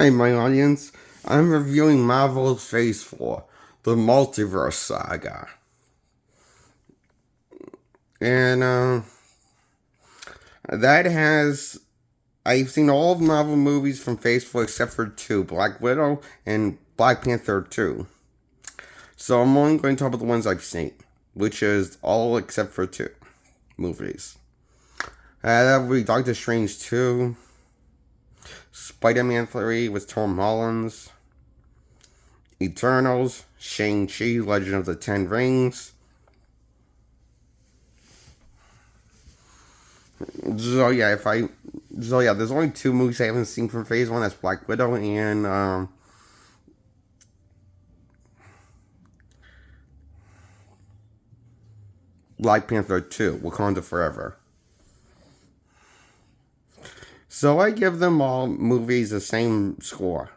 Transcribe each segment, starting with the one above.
Hi, my audience. I'm reviewing Marvel's Phase 4, the Multiverse Saga. And, that has. I've seen all of Marvel movies from Phase 4 except for two, Black Widow and Black Panther 2. So I'm only going to talk about the ones I've seen, which is all except for two movies. That would be Doctor Strange 2, Spider-Man 3 with Tom Holland, Eternals, Shang-Chi, Legend of the Ten Rings. So there's only two movies I haven't seen from Phase 1. That's Black Widow and Black Panther 2, Wakanda Forever. So I give them all movies the same score.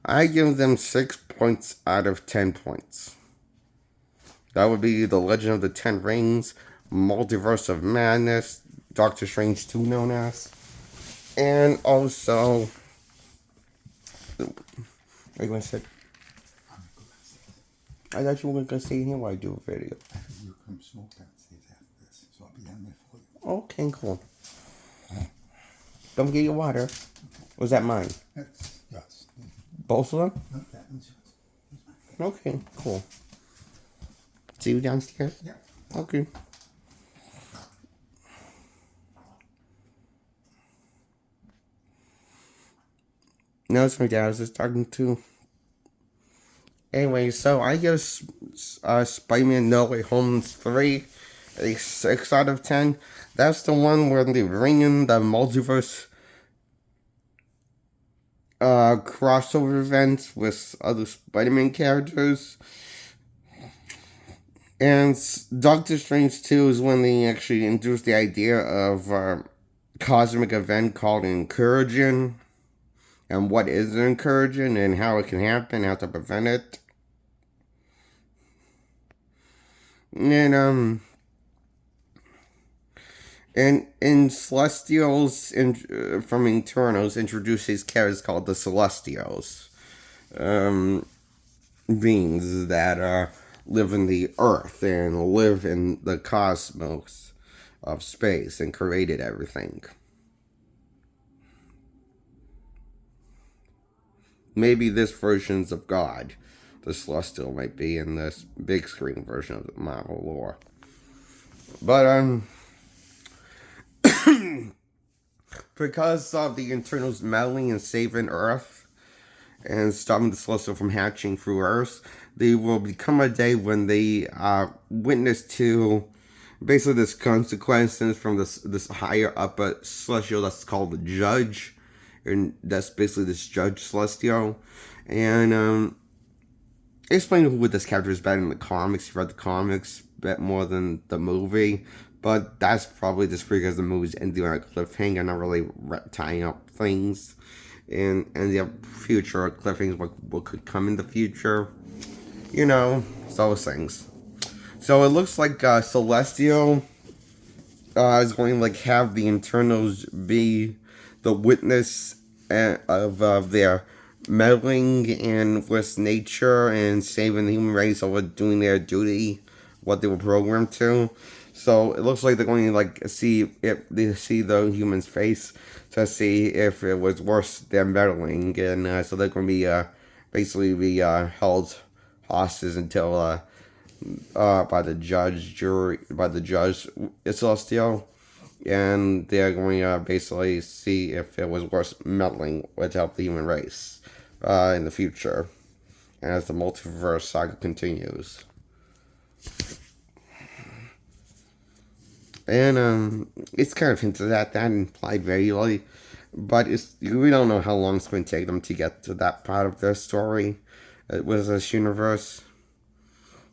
I give them 6 points out of 10 points. That would be The Legend of the Ten Rings, Multiverse of Madness, Doctor Strange 2 known as, and also... What are you going to say? I thought you were going to stay here while I do a video. You come smoke downstairs after this, so I'll be down there for you. Okay, cool. Don't get your water. Was that mine? That's yours. Both of them? No, that one's yours. Okay, cool. See you downstairs? Yeah. Okay. No, it's my dad I was just talking to. Anyway, so I give Spider-Man No Way Home 3 a 6 out of 10. That's the one where they bring in the multiverse crossover events with other Spider-Man characters. And Doctor Strange 2 is when they actually introduced the idea of a cosmic event called Incursion, and what is Incursion and how it can happen, how to prevent it. And in Celestials from Eternals introduce these characters called the Celestials, beings that live in the earth and live in the cosmos of space and created everything. Maybe this version's of God. The Celestial might be in this big screen version of the Marvel lore. But, because of the Eternals meddling and saving Earth and stopping the Celestial from hatching through Earth, there will become a day when they witness to basically this consequences from this higher up Celestial that's called the Judge. And that's basically this Judge Celestial. And explain who this character is better in the comics. You read the comics a bit more than the movie. But that's probably just because the movie's ending on a cliffhanger, not really tying up things. And the future cliffhangers, what could come in the future. You know, those things. So it looks like Celestial is going to have the Eternals be the witness of their meddling in with nature and saving the human race over doing their duty, what they were programmed to. So it looks like they're going to see if they see the human's face to see if it was worth their meddling, and so they're going to be basically be held hostage until by the judge Celestial. And they're going to basically see if it was worth meddling with help the human race in the future, as the multiverse saga continues. And it's kind of hinted at that implied vaguely, but we don't know how long it's going to take them to get to that part of their story with this universe,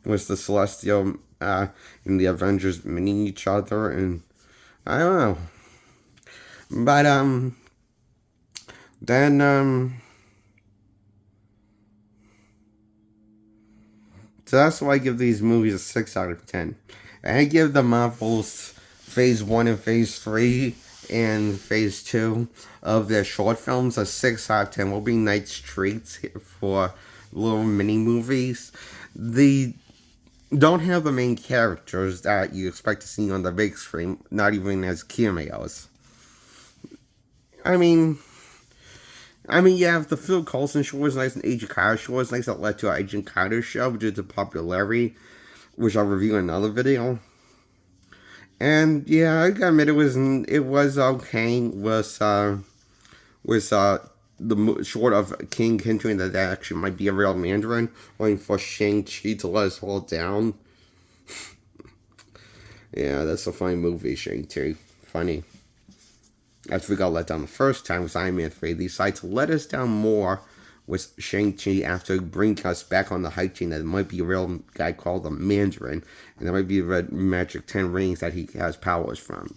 with the Celestial and the Avengers meeting each other, and I don't know. But, so that's why I give these movies a 6 out of 10. And I give the Marvel's Phase 1 and Phase 3 and phase 2 of their short films. A 6 out of 10 will be nice treats for little mini movies. They don't have the main characters that you expect to see on the big screen, not even as cameos. I mean, yeah, the Phil Coulson show was nice and Agent Carter show was nice. That led to our Agent Carter show, which is the popularity, which I'll review in another video. And yeah, I gotta admit it was okay. Was short of King hinting that actually might be a real Mandarin, waiting for Shang-Chi to let us all down. Yeah, that's a funny movie, Shang-Chi. Funny. After we got let down the first time with Iron Man 3, they decided to let us down more with Shang-Chi after bringing us back on the hype train that it might be a real guy called the Mandarin, and there might be red magic 10 rings that he has powers from,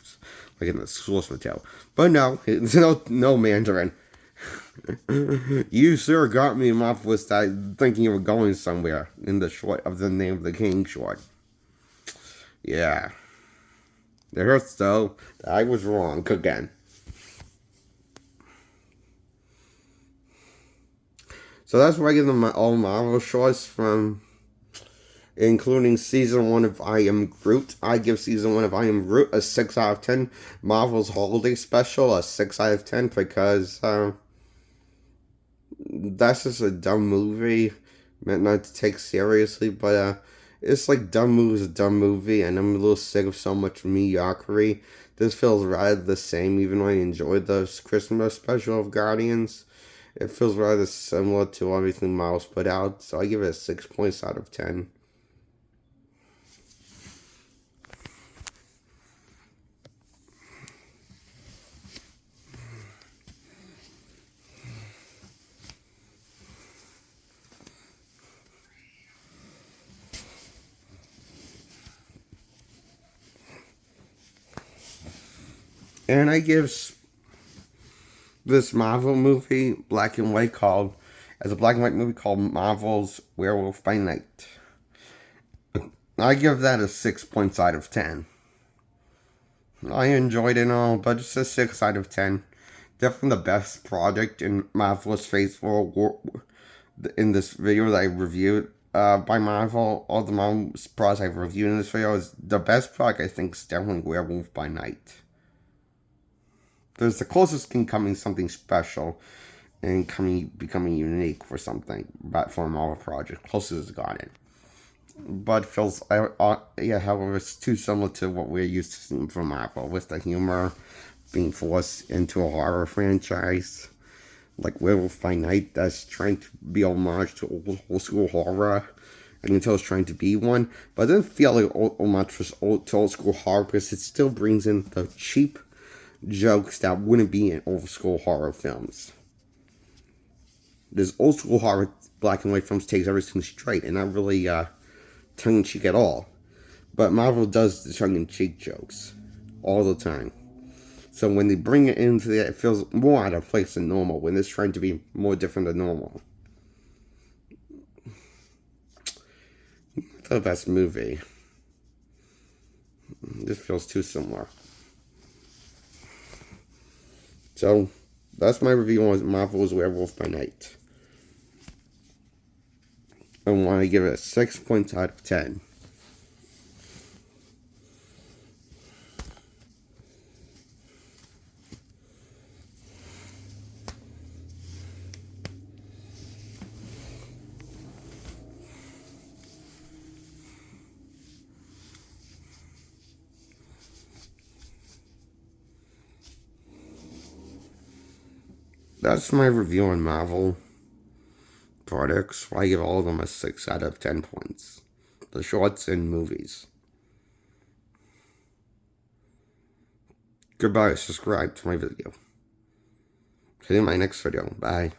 like in the source material. But no, it's no Mandarin. You sure got me off with that thinking you were going somewhere in the short of the name of the king short. Yeah. It hurts though. I was wrong again. So that's why I give them all Marvel shorts from, including season 1 of I Am Groot. I give season 1 of I Am Groot a 6 out of 10. Marvel's Holiday Special a 6 out of 10 because that's just a dumb movie meant not to take seriously, but it's like dumb movie's a dumb movie, and I'm a little sick of so much mediocrity. This feels rather the same, even though I enjoyed the Christmas special of Guardians. It feels rather similar to everything Miles put out, so I give it a 6 points out of 10. And I give this Marvel movie, black and white, as a black and white movie called Marvel's Werewolf by Night. I give that a 6 points out of 10. I enjoyed it all, but it's a 6 out of 10. Definitely the best project in Marvel's Phase 4 in this video that I reviewed by Marvel. All the Marvel products I've reviewed in this video is the best product, I think, is definitely Werewolf by Night. There's the closest can coming something special and becoming unique for something, but for a Marvel project, closest has gotten. But feels, however, it's too similar to what we're used to seeing from Marvel, with the humor being forced into a horror franchise, like Werewolf by Night, that's trying to be homage to old school horror. I can tell it's trying to be one, but it doesn't feel like homage to old school horror because it still brings in the cheap jokes that wouldn't be in old school horror films. This old school horror black and white films takes everything straight and not really tongue-in-cheek at all. But Marvel does the tongue-in-cheek jokes all the time. So when they bring it into that, it feels more out of place than normal when it's trying to be more different than normal. The best movie. This feels too similar. So, that's my review on Marvel's Werewolf by Night. I want to give it a 6 points out of 10. That's my review on Marvel products. I give all of them a 6 out of 10 points. The shorts and movies. Goodbye. Subscribe to my video. See you in my next video. Bye.